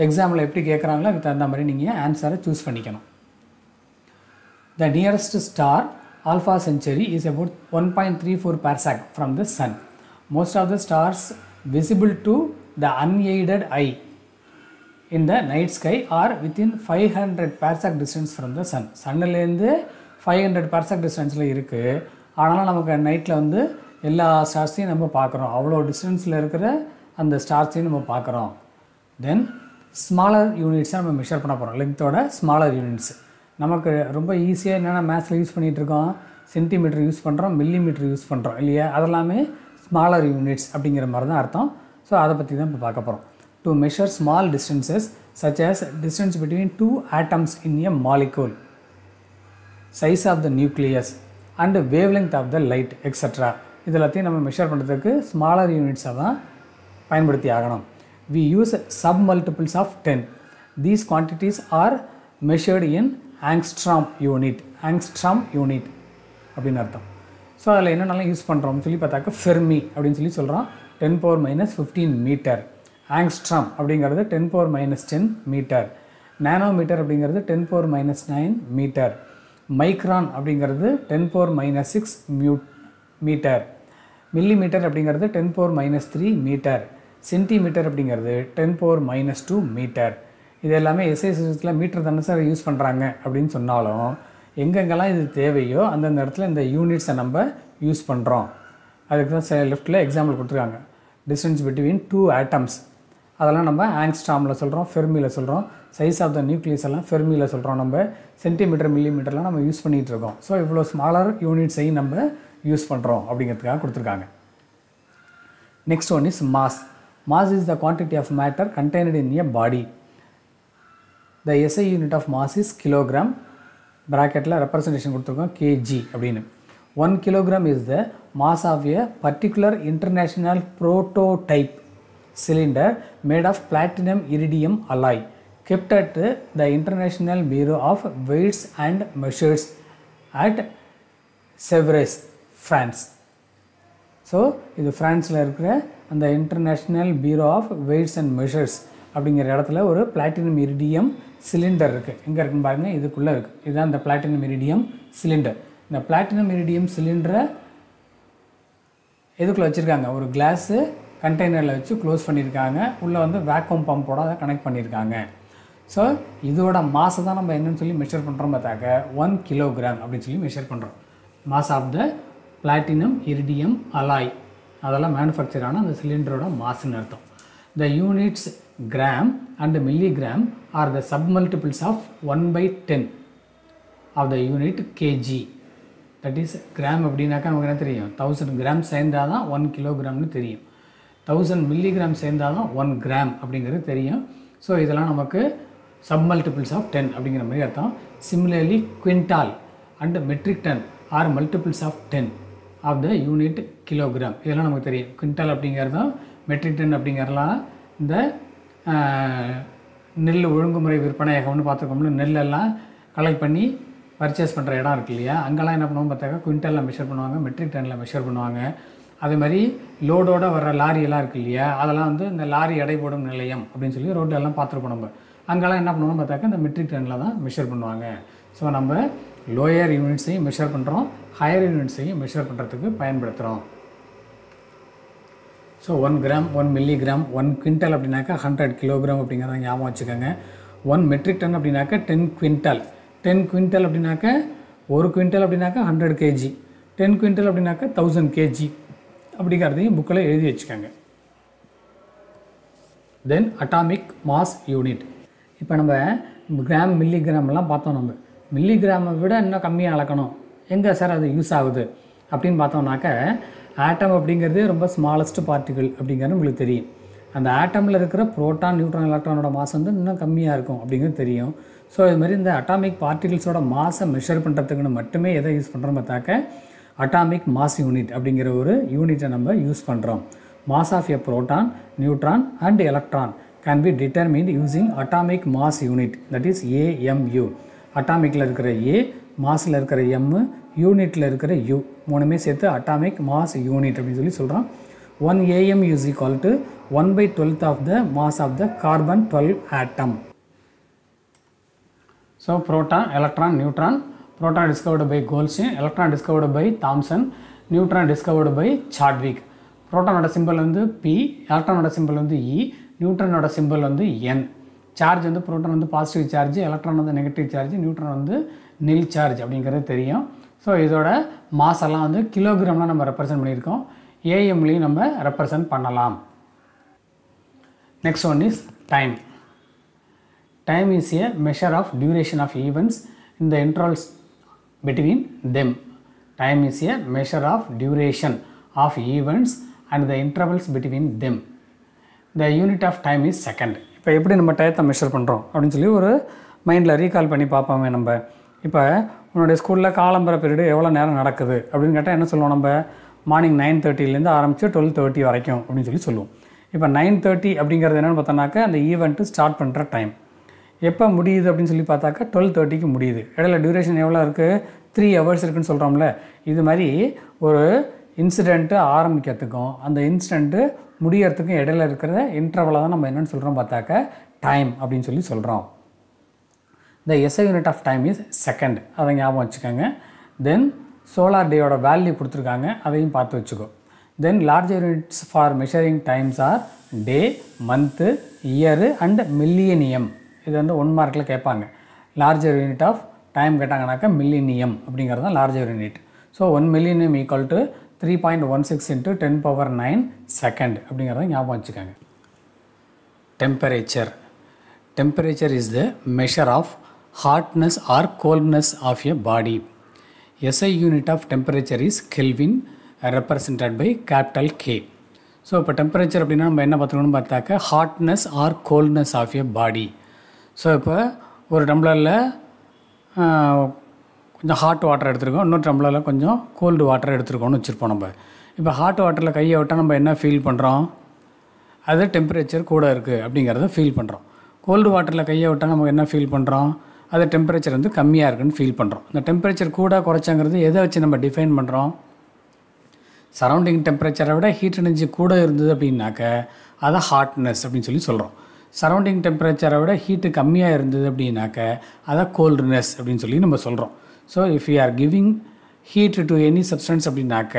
எக்ஸாமில் எப்படி கேட்குறாங்களோ அதுக்கு தகுந்த மாதிரி நீங்கள் ஆன்சரை சூஸ் பண்ணிக்கணும். The nearest star Alpha Centauri is about 1.34 parsec from the sun. Most of the stars visible to the unaided eye in the night sky are within 500 parsec distance from the sun. சன்னிலேருந்து 500 parsec டிஸ்டன்ஸில் இருக்குது. ஆனாலும் நமக்கு நைட்டில் வந்து எல்லா ஸ்டார்ஸையும் நம்ம பார்க்குறோம். அவ்வளோ டிஸ்டன்ஸில் இருக்கிற அந்த ஸ்டார்ஸையும் நம்ம பார்க்குறோம். தென் ஸ்மாலர் யூனிட்ஸை நம்ம மெஷர் பண்ண போகிறோம். லென்த்தோட ஸ்மாலர் யூனிட்ஸ் நமக்கு ரொம்ப ஈஸியாக என்னென்ன மேத்ஸில் யூஸ் பண்ணிகிட்ருக்கோம். சென்டிமீட்டர் யூஸ் பண்ணுறோம், மில்லிமீட்டர் யூஸ் பண்ணுறோம் இல்லையா? அதெல்லாமே ஸ்மாலர் யூனிட்ஸ் அப்படிங்கிற மாதிரி தான் அர்த்தம். ஸோ அதை பற்றி தான் இப்போ பார்க்க போகிறோம். To measure small distances such as distance between 2 atoms in a molecule, size of the nucleus and wavelength of the light etc. இது எல்லாத்தையும் நம்ம மெஷர் பண்ணுறதுக்கு ஸ்மாலர் யூனிட்ஸை தான் பயன்படுத்தி ஆகணும். We use sub multiples of 10. These quantities are measured in angstrom unit. Angstrom unit. அப்படின்னு அர்த்தம். ஸோ அதில் என்னென்னலாம் யூஸ் பண்ணுறோம்னு சொல்லி பார்த்தாக்க ஃபெர்மி அப்படின்னு சொல்லி சொல்கிறோம், 10⁻⁻15 மீட்டர். ஆங்ஸ்ட்ராம் அப்படிங்கிறது 10⁻⁻10 மீட்டர். நேனோமீட்டர் அப்படிங்கிறது 10⁻⁻9 மீட்டர். மைக்ரான் அப்படிங்கிறது 10⁻⁻6 மீட்டர். மில்லிமீட்டர் அப்படிங்கிறது 10⁻⁻3 மீட்டர். சென்டிமீட்டர் அப்படிங்கிறது 10⁻⁻2 மீட்டர். இது எல்லாமே எஸ்ஐ சிஸ்டத்தில் மீட்டர் தானே சார் யூஸ் பண்ணுறாங்க அப்படின்னு சொன்னாலும் எங்கெங்கெல்லாம் இது தேவையோ அந்தந்த இடத்துல இந்த யூனிட்ஸை நம்ம யூஸ் பண்ணுறோம். அதுக்கு தான் லெஃப்ட்டில் எக்ஸாம்பிள் கொடுத்துருக்காங்க. டிஸ்டன்ஸ் பிட்வீன் 2 ஆட்டம்ஸ் அதெல்லாம் நம்ம ஆங்ஸ்ட்ராமில் சொல்கிறோம், ஃபெர்மியில் சொல்கிறோம். சைஸ் ஆஃப் த நியூக்ளியஸ் எல்லாம் ஃபெர்மியில் சொல்கிறோம். நம்ம சென்டிமீட்டர் மில்லிமீட்டர்லாம் நம்ம யூஸ் பண்ணிகிட்டு இருக்கோம். ஸோ இவ்வளோ ஸ்மாலர் யூனிட்ஸையும் நம்ம யூஸ் பண்ணுறோம் அப்படிங்கிறதுக்காக கொடுத்துருக்காங்க. Next one is mass. Mass is the quantity of matter contained in a body. The SI unit of mass is kilogram. Bracketல representation கொடுத்துருக்கோம் kg அப்படின்னு. 1 kilogram is the mass of a particular international prototype cylinder made of platinum iridium alloy kept at the International Bureau of Weights and Measures at Sèvres, France. So இது ஃப்ரான்ஸில் இருக்கிற அந்த international bureau of weights and measures அப்படிங்கிற இடத்துல ஒரு பிளாட்டினம் இரிடியம் சிலிண்டர் இருக்குது. எங்கே இருக்குன்னு பாருங்கள், இதுக்குள்ளே இருக்குது. இதுதான் இந்த பிளாட்டினம் இரிடியம் சிலிண்டர். இந்த பிளாட்டினம் இரிடியம் சிலிண்டரை எதுக்குள்ளே வச்சுருக்காங்க, ஒரு கிளாஸு கண்டெய்னரில் வச்சு க்ளோஸ் பண்ணியிருக்காங்க. உள்ளே வந்து வேக்யூம் பம்போட அதை கனெக்ட் பண்ணியிருக்காங்க. ஸோ இதோட மாஸை தான் நம்ம என்னென்னு சொல்லி மெஷர் பண்ணுறோம் பார்த்தாக்க 1 கிலோகிராம் அப்படின்னு சொல்லி மெஷர் பண்ணுறோம். Mass of the platinum iridium alloy அதெல்லாம் மேனுஃபேக்சர் ஆன அந்த சிலிண்டரோட மாஸ்ன்னு அர்த்தம். The units gram and milligram are the submultiples of 1/10 of the unit KG. That is gram அப்படின்னாக்கா நமக்கு என்ன தெரியும், 1000 கிராம் சேர்ந்தால் தான் 1 கிலோகிராம்னு தெரியும். 1000 மில்லிகிராம் சேர்ந்தால் தான் 1 கிராம் அப்படிங்கிறது தெரியும். ஸோ இதெல்லாம் நமக்கு சப்மல்டிபிள்ஸ் ஆஃப் 10 அப்படிங்கிற மாதிரி அர்த்தம். Similarly quintal and metric ton are multiples of 10 of the unit kilogram. இதெல்லாம் நமக்கு தெரியும். குவிண்டால் அப்படிங்கிறதும் மெட்ரிக் டன் அப்படிங்கிறலாம் இந்த நெல் ஒழுங்குமுறை விற்பனையகம்னு பார்த்துருக்கோம்ல, நெல்லெல்லாம் கலெக்ட் பண்ணி பர்ச்சேஸ் பண்ணுற இடம் இருக்குது இல்லையா, அங்கெல்லாம் என்ன பண்ணுவோம் பார்த்தாக்கா குவிண்டாலில் மெஷர் பண்ணுவாங்க, மெட்ரிக் டனில் மெஷர் பண்ணுவாங்க. அதே மாதிரி லோடோடு வர்ற லாரியெல்லாம் இருக்குது இல்லையா, அதெல்லாம் வந்து இந்த லாரி எடை போடும் நிலையம் அப்படின்னு சொல்லி ரோட்டெல்லாம் பார்த்துருப்போம். நம்ம அங்கெல்லாம் என்ன பண்ணுவோம் பார்த்தாக்கா இந்த மெட்ரிக் டனில் தான் மெஷர் பண்ணுவாங்க. ஸோ நம்ம லோயர் யூனிட்ஸையும் மெஷர் பண்ணுறோம், ஹையர் யூனிட்ஸையும் மெஷர் பண்ணுறதுக்கு பயன்படுத்துகிறோம். ஸோ 1 கிராம், 1 மில்லிகிராம், 1 குவிண்டால் அப்படின்னாக்கா 100 கிலோகிராம் அப்படிங்கிறத ஞாபகம் வச்சுக்கோங்க. 1 மெட்ரிக் டன் அப்படின்னாக்கா 10 குவிண்டால். 10 குவிண்டால் அப்படின்னாக்கா 1 குவிண்டால் அப்படின்னாக்கா 100 கேஜி. 10 குவிண்டால் அப்படின்னாக்கா 1000 கேஜி அப்படிங்கிறதையும் புக்கில் எழுதி வச்சுக்கோங்க. தென் அட்டாமிக் மாஸ் யூனிட். இப்போ நம்ம கிராம் மில்லிகிராம்லாம் பார்த்தோம். நம்ம மில்லிகிராமை விட இன்னும் கம்மியாக அளக்கணும், எங்கே சார் அது யூஸ் ஆகுது அப்படின்னு பார்த்தோம்னாக்க ஆட்டம் அப்படிங்கிறது ரொம்ப ஸ்மாலஸ்ட் பார்ட்டிகிள் அப்படிங்கிறது உங்களுக்கு தெரியும். அந்த ஆட்டமில் இருக்கிற புரோட்டான், நியூட்ரான், எலக்ட்ரானோட மாஸ் வந்து இன்னும் கம்மியாக இருக்கும் அப்படிங்கிறது தெரியும். ஸோ இதுமாதிரி இந்த அட்டாமிக் பார்ட்டிகிள்ஸோட மாஸை மெஷர் பண்ணுறதுக்குன்னு மட்டுமே எதை யூஸ் பண்ணுறோம் பார்த்தாக்க அட்டாமிக் மாஸ் யூனிட் அப்படிங்கிற ஒரு யூனிட்டை நம்ம யூஸ் பண்ணுறோம். Mass of a proton, neutron and electron can be determined using atomic mass unit, that is AMU. அட்டாமிக்கில் இருக்கிற A, மாஸில் இருக்கிற M, யூனிட்டில் இருக்கிற U, மூணுமே சேர்த்து அட்டாமிக் மாஸ் யூனிட் அப்படின்னு சொல்லி சொல்கிறோம். 1 AMU is equal to 1/12 of the mass of the carbon 12 atom. So proton, electron, neutron. Proton discovered by Goldstein, electron discovered by Thomson, neutron discovered by Chadwick. Proton symbol வந்து P, electron symbol வந்து E, neutron symbol வந்து N. சார்ஜ் வந்து புரோட்டான் வந்து பாசிட்டிவ் சார்ஜ், எலக்ட்ரான் வந்து நெகட்டிவ் சார்ஜ், நியூட்ரான் வந்து நில் சார்ஜ் அப்படிங்கிறது தெரியும். ஸோ இதோட மாஸ் எல்லாம் வந்து கிலோகிராம்லாம் நம்ம ரெப்ரசன்ட் பண்ணியிருக்கோம். ஏஎம்லையும் நம்ம ரெப்ரசன்ட் பண்ணலாம். Next one is time. Time is a measure of duration of events in the intervals between them. Time is a measure of duration of events and the intervals between them. The unit of time is second. இப்போ எப்படி நம்ம டயத்தை மெஷர் பண்ணுறோம் அப்படின்னு சொல்லி ஒரு மைண்டில் ரீகால் பண்ணி பார்ப்போமே நம்ம. இப்போ உன்னுடைய ஸ்கூலில் காலம்பர பீரியடு எவ்வளோ நேரம் நடக்குது அப்படின்னு கேட்டால் என்ன சொல்லுவோம், நம்ம மார்னிங் 9:30 ஆரம்பித்து 12:30 வரைக்கும் அப்படின்னு சொல்லி சொல்லுவோம். இப்போ 9:30 அப்படிங்கிறது என்னென்னு பார்த்தோன்னாக்கா அந்த ஈவெண்ட்டு ஸ்டார்ட் பண்ணுற டைம். எப்போ முடியுது அப்படின்னு சொல்லி பார்த்தாக்கா 12:30க்கு முடியுது. இடையில டியூரேஷன் எவ்வளோ இருக்குது, 3 ஹவர்ஸ் இருக்குன்னு சொல்கிறோம்ல, இது மாதிரி ஒரு இன்சிடெண்ட்டு ஆரம்பிக்கிறதுக்கும் அந்த இன்சிடெண்ட்டு முடியறதுக்கும் இடையில இருக்கிற இன்டர்வலை தான் நம்ம என்னென்னு சொல்கிறோம் பார்த்தாக்க டைம் அப்படின்னு சொல்லி சொல்கிறோம். The SI unit of time is second. அதை ஞாபகம் வச்சுக்கோங்க. தென் சோலார் டேயோட வேல்யூ கொடுத்துருக்காங்க, அதையும் பார்த்து வச்சுக்கோ. Then larger units for measuring times are day, month, year and millennium. இது வந்து 1 மார்க்கில் கேட்பாங்க. லார்ஜர் யூனிட் ஆஃப் டைம் கேட்டாங்கனாக்கா மில்லினியம் அப்படிங்கிறது தான் larger unit. So 1 millennium equal to 3.16 into 10⁹ second அப்படிங்கிறத ஞாபகம் வச்சுக்கோங்க. Temperature. Temperature is the measure of hotness or coldness of a body. SI unit of temperature is Kelvin, represented by capital K. So இப்போ டெம்பரேச்சர் அப்படின்னா நம்ம என்ன பார்த்துக்கணும்னு பார்த்தாக்க hotness or coldness of a body. So இப்போ ஒரு டம்ளரில் கொஞ்சம் ஹாட் வாட்டர் எடுத்துருக்கோம், இன்னொரு டம்ளரில் கொஞ்சம் கோல்டு வாட்டர் எடுத்துருக்கோம்னு வச்சுருப்போம். நம்ம இப்போ ஹாட் வாட்டரில் கையை விட்டால் நம்ம என்ன ஃபீல் பண்ணுறோம், அது டெம்பரேச்சர் கூட இருக்குது அப்படிங்கிறத ஃபீல் பண்ணுறோம். கோல்டு வாட்டரில் கையை விட்டால் நம்ம என்ன ஃபீல் பண்ணுறோம், அது டெம்பரேச்சர் வந்து கம்மியாக இருக்குன்னு ஃபீல் பண்ணுறோம். இந்த டெம்பரேச்சர் கூட குறைச்சாங்கிறது எதை வச்சு நம்ம டிஃபைன் பண்ணுறோம், சரௌண்டிங் டெம்பரேச்சரை விட ஹீட் எனர்ஜி கூட இருந்தது அப்படின்னாக்க அதை ஹாட்னஸ் அப்படின்னு சொல்லி சொல்கிறோம். சரௌண்டிங் டெம்பரேச்சரை விட ஹீட்டு கம்மியாக இருந்தது அப்படின்னாக்க அதை கோல்டுனஸ் அப்படின்னு சொல்லி நம்ம சொல்கிறோம். So if you are giving heat to any substance அப்படின்னாக்க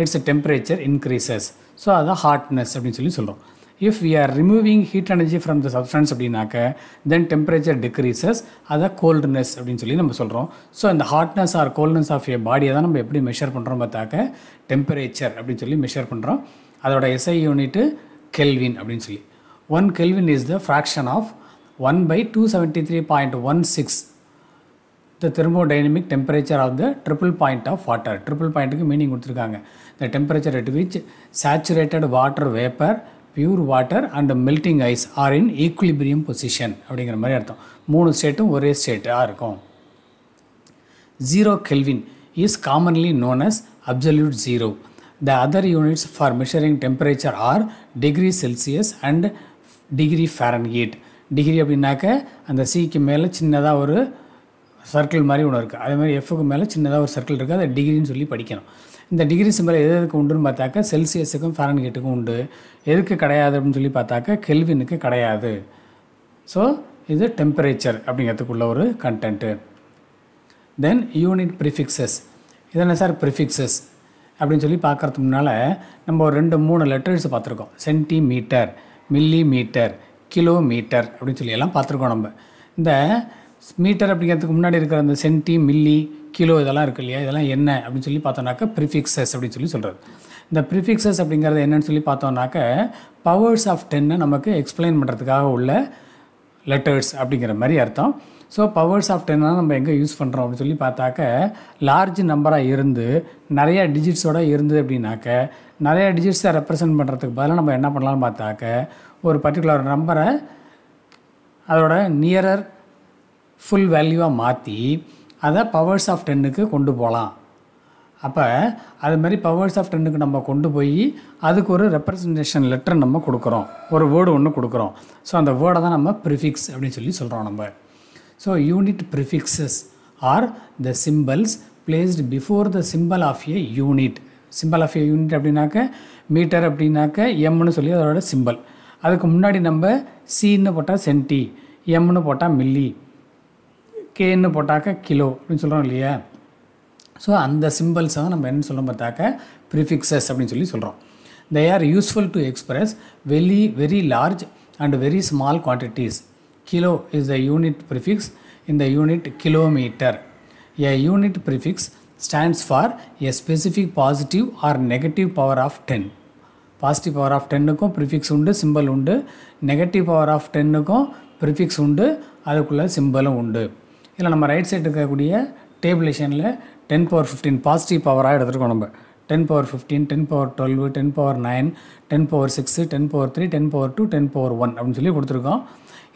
இட்ஸ் டெம்பரேச்சர் இன்க்ரீசஸ். ஸோ அதை ஹாட்னஸ் அப்படின்னு சொல்லி சொல்கிறோம். If we are removing heat energy from the substance அப்படின்னாக்க then temperature decreases, அதை coldness அப்படின்னு சொல்லி நம்ம சொல்கிறோம். ஸோ இந்த ஹாட்னஸ் ஆர் கோல்ட்னஸ் ஆஃப் ஏ பாடியை தான் நம்ம எப்படி மெஷர் பண்ணுறோம் பார்த்தாக்க டெம்பரேச்சர் அப்படின்னு சொல்லி மெஷர் பண்ணுறோம். அதோட SI யூனிட்டு கெல்வின் அப்படின்னு சொல்லி. 1 Kelvin is the fraction of 1/273.16 the thermodynamic temperature of the triple point of water. Triple pointக்கு மீனிங் கொடுத்துருக்காங்க. The temperature at which saturated water vapor, pure water and melting ice are in equilibrium position அப்படிங்கிற மாதிரி அர்த்தம். 3 ஸ்டேட்டும் ஒரே ஸ்டேட்டாக இருக்கும். 0 Kelvin is commonly known as absolute zero. The other units for measuring temperature are degree Celsius and degree Fahrenheit. Degree அப்படின்னாக்க அந்த சிக்கு மேலே சின்னதாக ஒரு சர்க்கிள் மாதிரி ஒன்று இருக்குது, அதே மாதிரி எஃப்க்கு மேலே சின்னதாக ஒரு சர்க்கிள் இருக்குது, அதை டிகிரின்னு சொல்லி படிக்கணும். இந்த டிகிரி சிம்பிள் எதுக்கு உண்டுன்னு பார்த்தாக்க செல்சியஸுக்கும் ஃபாரன்ஹீட்டுக்கும் உண்டு. எதுக்கு கிடையாது அப்படின்னு சொல்லி பார்த்தாக்க கெல்வினுக்கு கிடையாது. ஸோ இது டெம்பரேச்சர் அப்படிங்கிறதுக்குள்ள ஒரு கண்டென்ட்டு. தென் யூனிட் ப்ரிஃபிக்ஸஸ். இது என்ன சார் ப்ரிஃபிக்ஸஸ் அப்படின்னு சொல்லி பார்க்குறதுக்கு முன்னால் நம்ம ஒரு 2-3 லெட்டர்ஸ் பார்த்துருக்கோம். சென்டிமீட்டர், மில்லிமீட்டர், கிலோமீட்டர் அப்படின்னு சொல்லி எல்லாம் பார்த்துருக்கோம். நம்ம இந்த மீட்டர் அப்படிங்கிறதுக்கு முன்னாடி இருக்கிற அந்த சென்டி, மில்லி, கிலோ இதெல்லாம் இருக்குது இல்லையா, இதெல்லாம் என்ன அப்படின்னு சொல்லி பார்த்தோம்னாக்க ப்ரிஃபிக்ஸஸ் அப்படின்னு சொல்லி சொல்கிறது. இந்த ப்ரிஃபிக்ஸஸ் அப்படிங்கிறது என்னன்னு சொல்லி பார்த்தோம்னாக்க பவர்ஸ் ஆஃப் 10 நமக்கு எக்ஸ்பிளைன் பண்ணுறதுக்காக உள்ள லெட்டர்ஸ் அப்படிங்கிற மாதிரி அர்த்தம். ஸோ பவர்ஸ் ஆஃப் 10 நம்ம எங்கே யூஸ் பண்ணுறோம் அப்படின்னு சொல்லி பார்த்தாக்க லார்ஜ் நம்பராக இருந்து நிறையா டிஜிட்ஸோடு இருந்தது அப்படின்னாக்க நிறையா டிஜிட்ஸை ரெப்ரசன்ட் பண்ணுறதுக்கு பதிலாக நம்ம என்ன பண்ணலாம்னு பார்த்தாக்க ஒரு பர்டிகுலர் நம்பரை அதோட நியரர் ஃபுல் வேல்யூவாக மாற்றி அதை பவர்ஸ் ஆஃப் 10க்கு கொண்டு போகலாம். அப்போ அது மாதிரி பவர்ஸ் ஆஃப் 10க்கு நம்ம கொண்டு போய் அதுக்கு ஒரு ரெப்ரசன்டேஷன் லெட்டர் நம்ம கொடுக்குறோம், ஒரு வேர்டு ஒன்று கொடுக்குறோம். ஸோ அந்த வேர்டை தான் நம்ம ப்ரிஃபிக்ஸ் அப்படின்னு சொல்லி சொல்கிறோம் நம்ம. So unit prefixes are the symbols placed before the symbol of a unit. Symbol of a unit அப்படின்னாக்க மீட்டர் அப்படின்னாக்க எம்னு சொல்லி அதோட சிம்பிள். அதுக்கு முன்னாடி நம்ம சின்னு போட்டால் சென்டி, எம்னு போட்டால் மில்லி, கேன்னு போட்டாக்க கிலோ அப்படின்னு சொல்கிறோம் இல்லையா. ஸோ அந்த சிம்பிள்ஸை தான் நம்ம என்ன சொல்லணும் பார்த்தாக்க ப்ரிஃபிக்ஸஸ் அப்படின்னு சொல்லி சொல்கிறோம். They are useful to express very large and very small quantities. Kilo is the unit prefix in the unit kilometre. A unit prefix stands for a specific positive or negative power of 10. Positive power of 10க்கும் ப்ரிஃபிக்ஸ் உண்டு, சிம்பிள் உண்டு. நெகட்டிவ் பவர் ஆஃப் 10க்கும் ப்ரிஃபிக்ஸ் உண்டு, அதுக்குள்ளே சிம்பிளும் உண்டு. இதில் நம்ம ரைட் சைடு இருக்கக்கூடிய டேபிளேஷனில் 10⁻15 பாசிட்டிவ் பவராக எடுத்துருக்கோம். நம்ம 10⁻15, 10⁻12, 10⁻9, 10⁻6, 10⁻3, 10⁻2, 10⁻1 அப்படின்னு சொல்லி கொடுத்துருக்கோம்.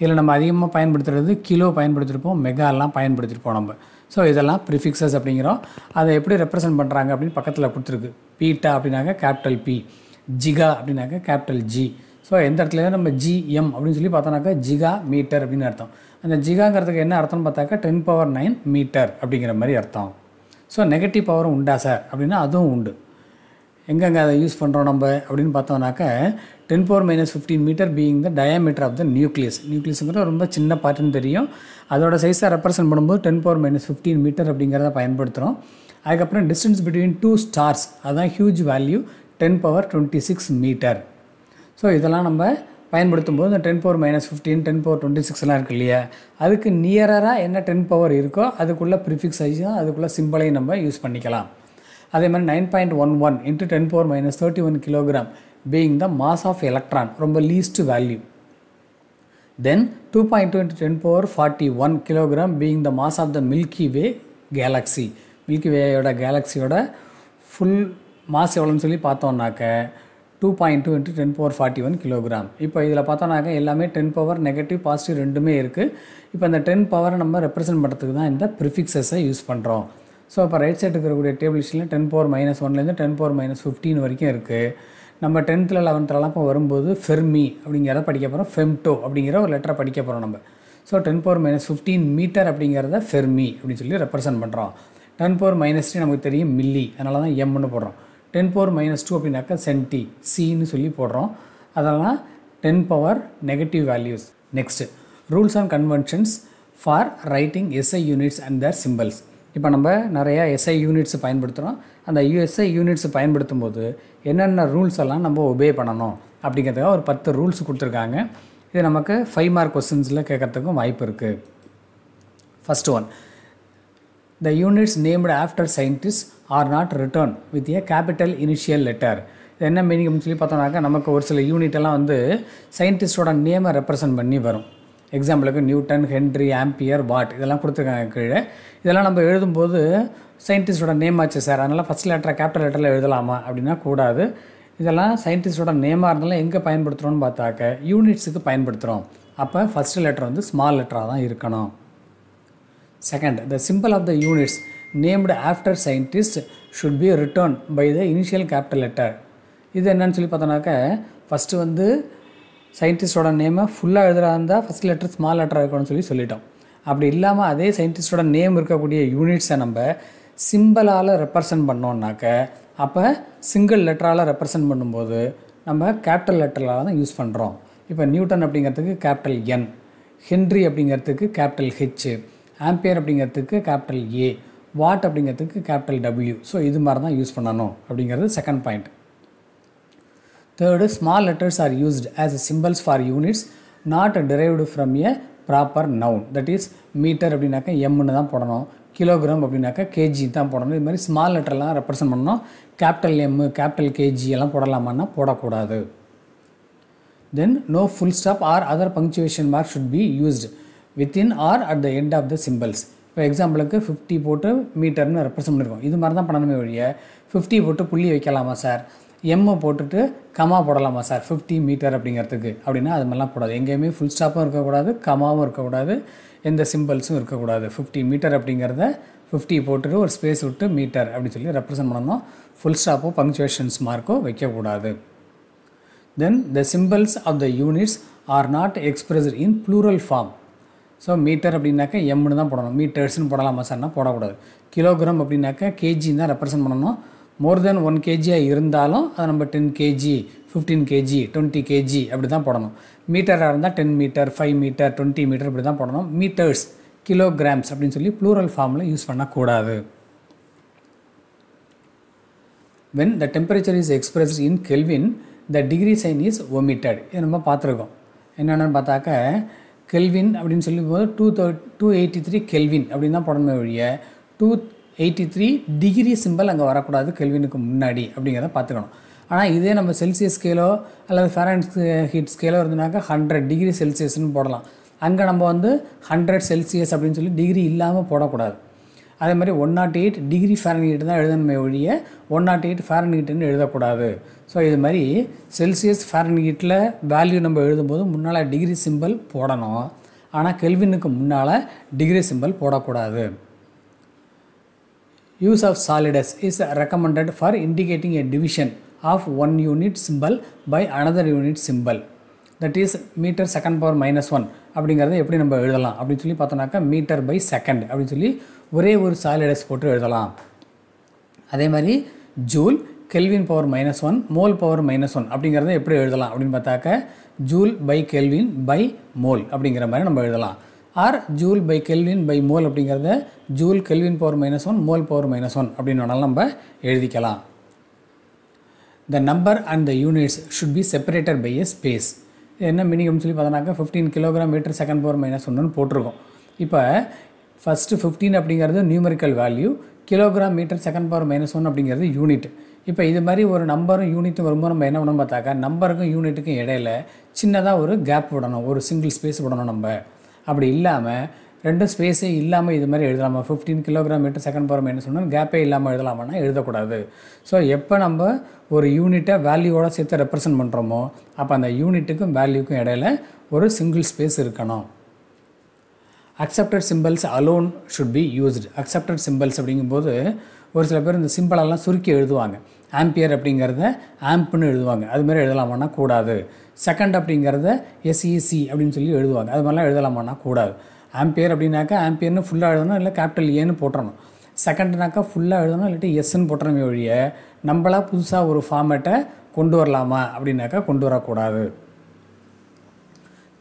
இதில் நம்ம அதிகமாக பயன்படுத்துகிறது கிலோ பயன்படுத்தியிருப்போம், மெகாலாம் பயன்படுத்தியிருப்போம் நம்ம. ஸோ இதெல்லாம் ப்ரிஃபிக்ஸஸ் அப்படிங்கிறோம். அதை எப்படி ரெப்ரசன்ட் பண்ணுறாங்க அப்படின்னு பக்கத்தில் கொடுத்துருக்கு. பீட்டா அப்படின்னாக்க கேபிட்டல் பி, ஜிகா அப்படின்னாக்க கேபிட்டல் ஜி. ஸோ எந்த இடத்துல நம்ம ஜிஎம் அப்படின்னு சொல்லி பார்த்தோன்னாக்கா ஜிகா மீட்டர் அப்படின்னு அர்த்தம். அந்த ஜிகாங்கிறதுக்கு என்ன அர்த்தம்னு பார்த்தாக்கா 10⁻9 மீட்டர் அப்படிங்கிற மாதிரி அர்த்தம். ஸோ நெகட்டிவ் பவரும் உண்டா சார் அப்படின்னா அதுவும் உண்டு. எங்கெங்கே அதை யூஸ் பண்ணுறோம் நம்ம அப்படின்னு பார்த்தோம்னாக்க 10⁻⁻15 metre being the diameter of the நியூக்ளியஸுங்கிற ரொம்ப சின்ன பார்ட்டுன்னு தெரியும். அதோட சைஸை ரெப்ரசென்ட் பண்ணும்போது 10⁻⁻15 மீட்டர் அப்படிங்கிறத பயன்படுத்துகிறோம். அதுக்கப்புறம் டிஸ்டன்ஸ் பிட்வீன் 2 ஸ்டார்ஸ் அதான் ஹியூஜ் வேல்யூ 10⁻26 மீட்டர். ஸோ இதெல்லாம் நம்ம பயன்படுத்தும் போது இந்த 10⁻⁻15 10⁻26 இருக்கு இல்லையா, அதுக்கு நியராக என்ன 10 பவர் இருக்கோ அதுக்குள்ளே ப்ரிஃபிக்ஸ் ஐஸும் அதுக்குள்ளே சிம்பிளையும் நம்ம யூஸ் பண்ணிக்கலாம். அதே மாதிரி 9.11 × 10⁻31 kilogram being the mass of electron, ரொம்ப least value. Then 2.2 × 10⁻41 kilogram being the mass of the Milky Way galaxy. Milky Way யோட கேலக்ஸியோட ஃபுல் மாஸ் எவ்வளோன்னு சொல்லி பார்த்தோம்னாக்க 2.2 × 10⁻41 கிலோகிராம். இப்போ இதில் பார்த்தோம்னாக்க எல்லாமே 10 பவர் நெகட்டிவ் பாசிட்டிவ் ரெண்டுமே இருக்குது. இப்போ இந்த 10 பவரை நம்ம ரெப்ரசென்ட் பண்ணுறதுக்கு தான் இந்த ப்ரிஃபிக்ஸஸை யூஸ் பண்ணுறோம். ஸோ இப்போ ரைட் சைடு இருக்கக்கூடிய டேபிள் ஷீட்டில் 10⁻⁻1லேருந்து 10⁻15 வரைக்கும் இருக்குது. நம்ம 10th 11th இப்போ வரும்போது ஃபெர்மி அப்படிங்கிறத படிக்க போகிறோம், ஃபெம்டோ அப்படிங்கிற ஒரு லெட்டரை படிக்க போகிறோம் நம்ம. ஸோ 10⁻15 மீட்டர் அப்படிங்கிறத ஃபெர்மி அப்படின்னு சொல்லி ரெப்ரசென்ட் பண்ணுறோம். 10⁻3 நமக்கு தெரியும் மில்லி, அதனால தான் எம்னு போடுறோம். 10⁻2 அப்படின்னாக்கா சென்டி, சின்னு சொல்லி போடுறோம். அதெல்லாம் 10 power negative values. Next rules and conventions for writing SI units and their symbols. இப்போ நம்ம நிறையா எஸ்ஐ யூனிட்ஸ் பயன்படுத்துகிறோம். அந்த எஸ்ஐ யூனிட்ஸ் பயன்படுத்தும் போது என்னென்ன ரூல்ஸ் எல்லாம் நம்ம ஒபே பண்ணணும் அப்படிங்கிறதுக்காக ஒரு 10 ரூல்ஸ் கொடுத்துருக்காங்க. இது நமக்கு 5 மார்க் கொஸ்டின்ஸில் கேட்குறதுக்கும் வாய்ப்பு இருக்குது. First one, the units named after scientists are not written with a capital initial letter. இது என்ன மீனிங் அப்படின்னு சொல்லி பார்த்தோம்னாக்கா நமக்கு ஒரு சில யூனிட் எல்லாம் வந்து சயின்டிஸ்டோட நேமை ரெப்ரசென்ட் பண்ணி வரும். எக்ஸாம்பிளுக்கு நியூட்டன், ஹென்ரி, ஆம்பியர், வாட் இதெல்லாம் கொடுத்துருக்காங்க கீழே. இதெல்லாம் நம்ம எழுதும்போது சயின்டிஸ்டோட நேம் ஆச்சு சார், அதனால் ஃபஸ்ட் லெட்டரை கேபிட்டல் லெட்டரில் எழுதலாமா அப்படின்னா கூடாது. இதெல்லாம் சயின்டிஸ்டோட நேமாக இருந்தாலும் எங்கே பயன்படுத்துகிறோன்னு பார்த்தாக்க யூனிட்ஸுக்கு பயன்படுத்துகிறோம். அப்போ ஃபஸ்ட்டு லெட்டர் வந்து ஸ்மால் லெட்டராக தான் இருக்கணும். Second, the symbol of the units named after scientists should be written by the initial capital letter. இது என்னன்னு சொல்லி பார்த்தோன்னாக்க ஃபஸ்ட்டு வந்து சயின்டிஸ்டோட நேமை ஃபுல்லாக எழுதுறா இருந்தால் ஃபஸ்ட் லெட்டர் ஸ்மால் லெட்டராக இருக்கணும்னு சொல்லிட்டோம். அப்படி இல்லாமல் அதே சயின்டிஸ்டோட நேம் இருக்கக்கூடிய யூனிட்ஸை நம்ம சிம்பிளால் ரெப்ரசன்ட் பண்ணோன்னாக்க அப்போ சிங்கிள் லெட்டரால் ரெப்ரசன்ட் பண்ணும்போது நம்ம கேபிட்டல் லெட்டரால் தான் யூஸ் பண்ணுறோம். இப்போ நியூட்டன் அப்படிங்கிறதுக்கு கேபிட்டல் என், ஹென்ரி அப்படிங்கிறதுக்கு கேபிட்டல் ஹெச், ஆம்பியர் அப்படிங்கிறதுக்கு கேபிட்டல் ஏ, வாட் அப்படிங்கிறதுக்கு கேபிட்டல் டபிள்யூ. ஸோ இது மாதிரி தான் யூஸ் பண்ணணும் அப்படிங்கிறது second point. Third, small letters are used as symbols for units not derived from a proper noun. That is metre அப்படின்னாக்கா எம்னு தான் போடணும், கிலோகிராம் அப்படின்னாக்கா கேஜி தான் போடணும். இது மாதிரி ஸ்மால் லெட்டர்லாம் ரெப்ரசென்ட் பண்ணணும். கேபிட்டல் எம், கேபிட்டல் கேஜி எல்லாம் போடலாமான்னா போடக்கூடாது. Then no full stop or other punctuation mark should be used within or at the end of the symbols. இப்போ எக்ஸாம்பிளுக்கு 50 போட்டு மீட்டர்னு ரெப்ரசென்ட் பண்ணியிருக்கோம். இது மாதிரி தான் பண்ணணுமே ஒழிய 50 போட்டு புள்ளி வைக்கலாமா சார், எம்மை போட்டுட்டு கமா போடலாமா சார் 50 மீட்டர் அப்படிங்கிறதுக்கு அப்படின்னா அது மாதிரிலாம் போடாது. எங்கேயுமே ஃபுல் ஸ்டாப்பும் இருக்கக்கூடாது, கமாவும் இருக்கக்கூடாது, எந்த சிம்பிள்ஸும் இருக்கக்கூடாது. 50 மீட்டர் அப்படிங்கிறத 50 போட்டுட்டு ஒரு ஸ்பேஸ் விட்டு மீட்டர் அப்படின்னு சொல்லி ரெப்ரசென்ட் பண்ணணும். ஃபுல் ஸ்டாப்போ பங்க்சுவேஷன்ஸ் மார்க்கோ வைக்கக்கூடாது. தென் the symbols of the units are not expressed in plural form. So metre அப்படின்னாக்கா எம்னு தான் போடணும், மீட்டர்ஸ்னு போடலாமா சார்னா போடக்கூடாது. கிலோகிராம் அப்படின்னாக்கா கேஜின்னு தான் ரெப்ரசென்ட் பண்ணணும். மோர் தென் 1 kg இருந்தாலும் அதை நம்ம 10 kg, 15 kg, 20 kg அப்படி தான் போடணும். மீட்டராக இருந்தால் 10 மீட்டர், 5 மீட்டர், 20 மீட்டர் இப்படி தான் போடணும். மீட்டர்ஸ், கிலோகிராம்ஸ் அப்படின்னு சொல்லி ப்ளூரல் ஃபார்மில் யூஸ் பண்ணக்கூடாது. when the temperature is expressed in Kelvin, the degree sign is omitted. இது நம்ம பார்த்துருக்கோம். என்னென்னு பார்த்தாக்க கெல்வின் அப்படின்னு சொல்லும்போது 283 கெல்வின் அப்படின்னு தான் போடணுமே ஒழிய 283 டிகிரி சிம்பிள் அங்கே வரக்கூடாது கெல்வினுக்கு முன்னாடி அப்படிங்கிறத பார்த்துக்கணும். ஆனால் இதே நம்ம செல்சியஸ் ஸ்கேலோ அல்லது ஃபாரன்ஹீட் ஸ்கேலோ இருந்ததுனாக்கா 100 டிகிரி செல்சியஸ்னு போடலாம். அங்கே நம்ம வந்து 100 செல்சியஸ் அப்படின்னு சொல்லி டிகிரி இல்லாமல் போடக்கூடாது. அதே மாதிரி 108 டிகிரி ஃபாரன்ஹீட் தான் எழுதணுமே ஒழிய 108 ஃபாரன்ஹீட்னு எழுதக்கூடாது. ஸோ இது மாதிரி செல்சியஸ் ஃபாரன்ஹீட்டில் வேல்யூ நம்ம எழுதும்போது முன்னால் டிகிரி சிம்பிள் போடணும், ஆனால் கெல்வினுக்கு முன்னால் டிகிரி சிம்பிள் போடக்கூடாது. Use of solidus is recommended for indicating a division of 1 unit symbol by another unit symbol. That is metre second power -1 அப்படிங்கிறத எப்படி நம்ம எழுதலாம் அப்படின்னு சொல்லி பார்த்தோம்னாக்கா மீட்டர் பை செகண்ட் அப்படின்னு சொல்லி ஒரே ஒரு சாலிடஸ் போட்டு எழுதலாம். அதே மாதிரி joule kelvin power -1 mole power -1 அப்படிங்கிறத எப்படி எழுதலாம் அப்படின்னு பார்த்தாக்க joule by kelvin by mole அப்படிங்கிற மாதிரி நம்ம எழுதலாம். Or joule by kelvin by mole அப்படிங்கிறத joule kelvin power -1 mole power -1 அப்படின்னு வேணாலும் நம்ம எழுதிக்கலாம். The number and the units should be separated by a space. என்ன மீனிங்னு சொல்லி பார்த்தோன்னாக்கா 15 கிலோகிராம் மீட்டர் செகண்ட் பவர் -1 போட்டிருக்கோம். இப்போ ஃபஸ்ட்டு 15 அப்படிங்கிறது numerical value, kilogram metre second power -1 அப்படிங்கிறது யூனிட். இப்போ இது மாதிரி ஒரு நம்பரும் யூனிட்டும் வரும்போது நம்ம என்ன பண்ணணும் பார்த்தாக்கா நம்பருக்கும் யூனிட்டுக்கும் இடையில சின்னதாக ஒரு கேப் விடணும், ஒரு சிங்கிள் ஸ்பேஸ் விடணும். நம்ம அப்படி இல்லாமல் ரெண்டு ஸ்பேஸே இல்லாமல் இது மாதிரி எழுதலாமா 15 கிலோகிராம் மீட்டர் செகண்ட் பவர் -1 கேப்பே இல்லாமல் எழுதலாமான்னா எழுதக்கூடாது. ஸோ எப்போ நம்ம ஒரு யூனிட்டை வேல்யூவோடு சேர்த்து ரெப்ரசன்ட் பண்ணுறோமோ அப்போ அந்த யூனிட்டுக்கும் வேல்யூக்கும் இடையில ஒரு சிங்கிள் ஸ்பேஸ் இருக்கணும். Accepted symbols alone should be used. Accepted symbols அப்படிங்கும்போது ஒரு சில பேர் இந்த சிம்பிளெல்லாம் சுருக்கி எழுதுவாங்க. ஆம்பியர் அப்படிங்கிறத ஆம்ப்னு எழுதுவாங்க, அது மாதிரி எழுதலாமான்னா கூடாது. செகண்ட் அப்படிங்கிறத எஸ்இசி அப்படின்னு சொல்லி எழுதுவாங்க, அது மாதிரிலாம் எழுதலாமான்னா கூடாது. ஆம்பியர் அப்படின்னாக்கா ஆம்பியர்னு ஃபுல்லாக எழுதணும், இல்லை கேபிட்டல் ஏன்னு போட்டுறணும். செகண்ட்னாக்கா ஃபுல்லாக எழுதணும், இல்லாட்டி எஸ்ன்னு போட்டுறமே ஒழிய நம்மளாக புதுசாக ஒரு ஃபார்மேட்டை கொண்டு வரலாமா அப்படின்னாக்கா கொண்டு வரக்கூடாது.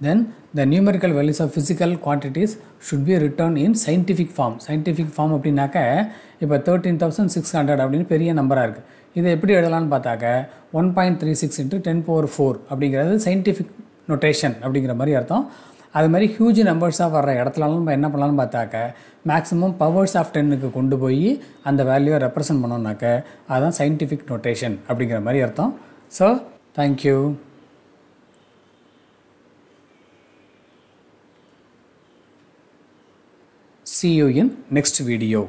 Then the numerical values of physical quantities should be written in scientific form. Scientific form அப்படின்னாக்க இப்போ 13,600 அப்படின்னு பெரிய நம்பராக இருக்குது. இதை எப்படி எழுதலான்னு பார்த்தாக்க 1.36 × 10⁴ அப்படிங்கிறது சயின்டிஃபிக் நொட்டேஷன் அப்படிங்கிற மாதிரி அர்த்தம். அது மாதிரி ஹியூஜ் நம்பர்ஸாக வர்ற இடத்துலலாம் நம்ம என்ன பண்ணலான்னு பார்த்தாக்க மேக்ஸிமம் பவர்ஸ் ஆஃப் 10க்கு கொண்டு போய் அந்த வேல்யூவை ரெப்ரசன்ட் பண்ணோம்னாக்க அதுதான் சயின்டிஃபிக் நொட்டேஷன் அப்படிங்கிற மாதிரி அர்த்தம். So thank you. See you in next video.